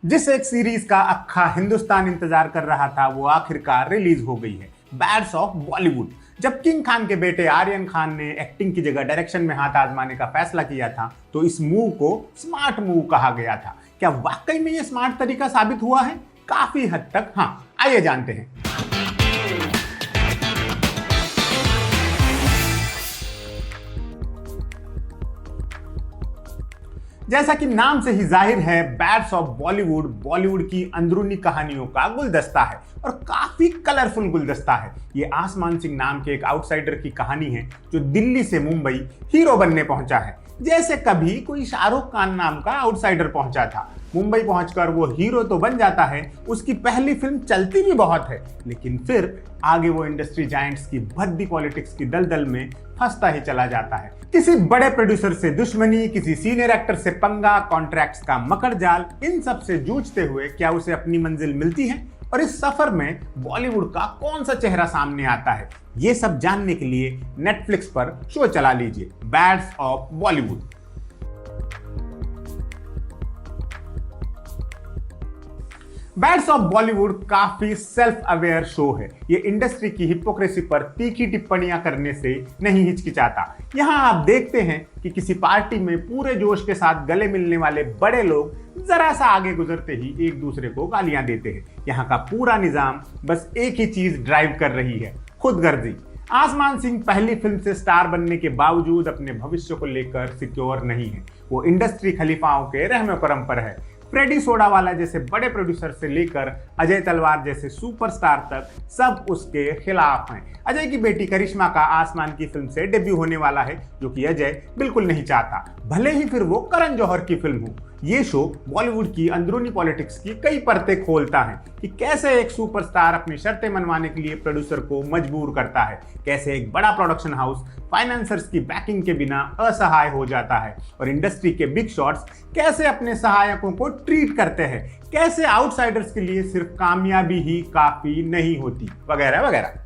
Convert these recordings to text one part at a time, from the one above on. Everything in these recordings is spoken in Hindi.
जिस एक सीरीज का अक्खा हिंदुस्तान इंतजार कर रहा था वो आखिरकार रिलीज हो गई है, बैड्स ऑफ बॉलीवुड। जब किंग खान के बेटे आर्यन खान ने एक्टिंग की जगह डायरेक्शन में हाथ आजमाने का फैसला किया था तो इस मूव को स्मार्ट मूव कहा गया था। क्या वाकई में ये स्मार्ट तरीका साबित हुआ है? काफी हद तक हाँ। आइए जानते हैं। जैसा कि नाम से ही जाहिर है, बैड्स ऑफ बॉलीवुड बॉलीवुड की अंदरूनी कहानियों का गुलदस्ता है और काफी कलरफुल गुलदस्ता है। ये आसमान सिंह नाम के एक आउटसाइडर की कहानी है जो दिल्ली से मुंबई हीरो बनने पहुंचा है, जैसे कभी कोई शाहरुख खान नाम का आउटसाइडर पहुंचा था। मुंबई पहुंचकर वो हीरो तो बन जाता है, उसकी पहली फिल्म चलती भी बहुत है, लेकिन फिर आगे वो इंडस्ट्री जायंट्स की भद्दी पॉलिटिक्स की दलदल में फंसता ही चला जाता है। किसी बड़े प्रोड्यूसर से दुश्मनी, किसी सीनियर एक्टर से पंगा, कॉन्ट्रैक्ट्स का मकर जाल, इन सब से जूझते हुए क्या उसे अपनी मंजिल मिलती है? और इस सफर में बॉलीवुड का कौन सा चेहरा सामने आता है, ये सब जानने के लिए नेटफ्लिक्स पर शो चला लीजिए, Bads of Bollywood. Bads of Bollywood काफी सेल्फ अवेयर शो है। ये इंडस्ट्री की हिपोक्रेसी पर तीखी टिप्पणियां करने से नहीं हिचकिचाता। यहाँ आप देखते हैं कि किसी पार्टी में पूरे जोश के साथ गले मिलने वाले बड़े लोग जरा सा आगे गुजरते ही एक दूसरे को गालियां देते हैं। यहाँ का पूरा निजाम बस एक ही चीज ड्राइव कर रही है, खुदगर्जी। आसमान सिंह पहली फिल्म से स्टार बनने के बावजूद अपने भविष्य को लेकर सिक्योर नहीं है। वो इंडस्ट्री खलीफाओं के रहम करम पर है। फ्रेडी सोडावाला जैसे बड़े प्रोड्यूसर से लेकर अजय तलवार जैसे सुपरस्टार तक सब उसके खिलाफ हैं। अजय की बेटी करिश्मा का आसमान की फिल्म से डेब्यू होने वाला है, जो कि अजय बिल्कुल नहीं चाहता, भले ही फिर वो करण जौहर की फिल्म हो। ये शो बॉलीवुड की अंदरूनी पॉलिटिक्स की कई परतें खोलता है कि कैसे एक सुपरस्टार अपनी शर्तें मनवाने के लिए प्रोड्यूसर को मजबूर करता है, कैसे एक बड़ा प्रोडक्शन हाउस फाइनेंसर्स की बैकिंग के बिना असहाय हो जाता है, और इंडस्ट्री के बिग शॉट्स कैसे अपने सहायकों को ट्रीट करते हैं, कैसे आउटसाइडर्स के लिए सिर्फ कामयाबी ही काफी नहीं होती, वगैरह वगैरह।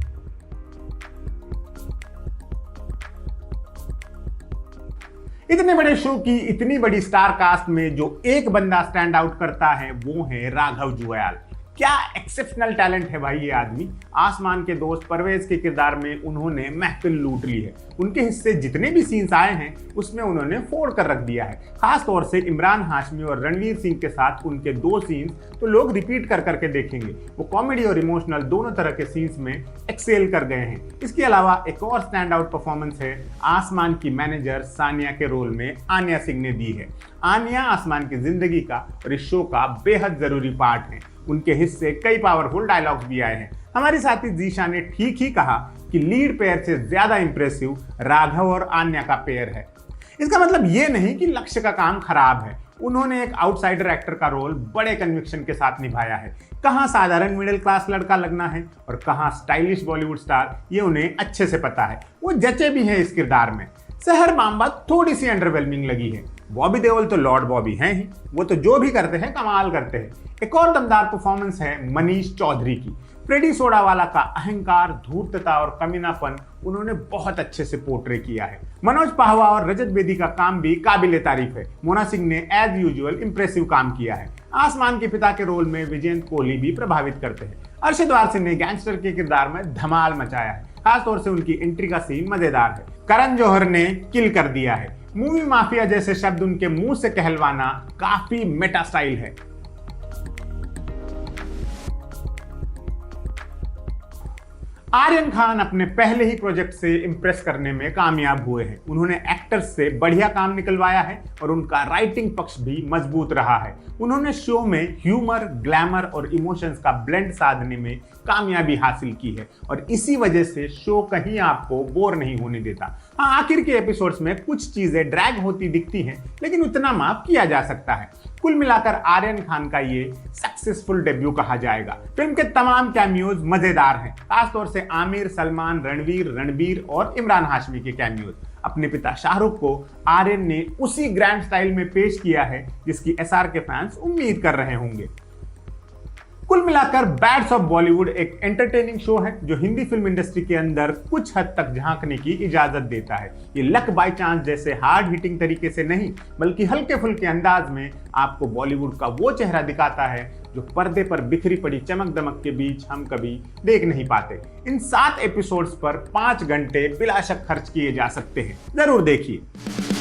इतने बड़े शो की इतनी बड़ी स्टार कास्ट में जो एक बंदा स्टैंड आउट करता है वो है राघव जुयाल। क्या एक्सेप्शनल टैलेंट है भाई ये आदमी। आसमान के दोस्त परवेज के किरदार में उन्होंने महफिल लूट ली है। उनके हिस्से जितने भी सीन्स आए हैं उसमें उन्होंने फोड़ कर रख दिया है। खास तौर से इमरान हाशमी और रणवीर सिंह के साथ उनके 2 सीन्स तो लोग रिपीट कर करके देखेंगे। वो कॉमेडी और इमोशनल दोनों तरह के सीन्स में एक्सेल कर गए हैं। इसके अलावा एक और स्टैंड आउट परफॉर्मेंस है आसमान की मैनेजर सानिया के रोल में आन्या सिंह ने दी है। आन्या आसमान की जिंदगी का और इस शो का बेहद जरूरी पार्ट है। उनके हिस्से कई पावरफुल डायलॉग्स भी आए हैं। हमारी साथी जीशा ने ठीक ही कहा कि लीड पेयर से ज्यादा इंप्रेसिव राघव और आन्या का पेयर है। इसका मतलब ये नहीं कि लक्ष्य का काम खराब है। उन्होंने एक आउटसाइडर एक्टर का रोल बड़े कन्विक्शन के साथ निभाया है। कहाँ साधारण मिडिल क्लास लड़का लगना है और कहाँ स्टाइलिश बॉलीवुड स्टार, ये उन्हें अच्छे से पता है। वो जचे भी है इस किरदार में। सहर मामबा थोड़ी सी अंडरवेलमिंग लगी है। बॉबी देओल तो लॉर्ड बॉबी हैं ही, वो तो जो भी करते हैं कमाल करते हैं। एक और दमदार परफॉर्मेंस है मनीष चौधरी की। फ्रेडी सोडावाला का अहंकार, धूर्तता और कमीनापन उन्होंने बहुत अच्छे से पोर्ट्रे किया है। मनोज पाहवा और रजत बेदी का काम भी काबिले तारीफ है। मोना सिंह ने एज यूजुअल इंप्रेसिव काम किया है। आसमान के पिता के रोल में विजयंत कोहली भी प्रभावित करते हैं। अरशद वारसी ने गैंगस्टर के किरदार में धमाल मचाया है। खासतौर से उनकी एंट्री का सीन मजेदार है। करण जौहर ने किल कर दिया है। मूवी माफिया जैसे शब्द उनके मुंह से कहलवाना काफी मेटा स्टाइल है। आर्यन खान अपने पहले ही प्रोजेक्ट से इंप्रेस करने में कामयाब हुए हैं। उन्होंने एक्टर्स से बढ़िया काम निकलवाया है और उनका राइटिंग पक्ष भी मजबूत रहा है। उन्होंने शो में ह्यूमर, ग्लैमर और इमोशंस का ब्लेंड साधने में कामयाबी हासिल की है और इसी वजह से शो कहीं आपको बोर नहीं होने देता। हाँ, आखिर के एपिसोड्स में कुछ चीजें ड्रैग होती दिखती हैं, लेकिन उतना माफ किया जा सकता है। कुल मिलाकर आर्यन खान का ये सक्सेसफुल डेब्यू कहा जाएगा। फिल्म के तमाम कैमियोज मजेदार हैं, खासतौर से आमिर, सलमान, रणबीर और इमरान हाशमी के कैमियोज। अपने पिता शाहरुख को आर्यन ने उसी ग्रैंड स्टाइल में पेश किया है जिसकी एसआर के फैंस उम्मीद कर रहे होंगे। कुल मिलाकर बैड्स ऑफ बॉलीवुड एक एंटरटेनिंग शो है जो हिंदी फिल्म इंडस्ट्री के अंदर कुछ हद तक झांकने की इजाजत देता है। ये लक बाय चांस जैसे हार्ड हिटिंग तरीके से नहीं, बल्कि हल्के फुल्के अंदाज में आपको बॉलीवुड का वो चेहरा दिखाता है जो पर्दे पर बिखरी पड़ी चमक दमक के बीच हम कभी देख नहीं पाते। इन 7 एपिसोड्स पर 5 घंटे बिला शक खर्च किए जा सकते हैं, जरूर देखिए।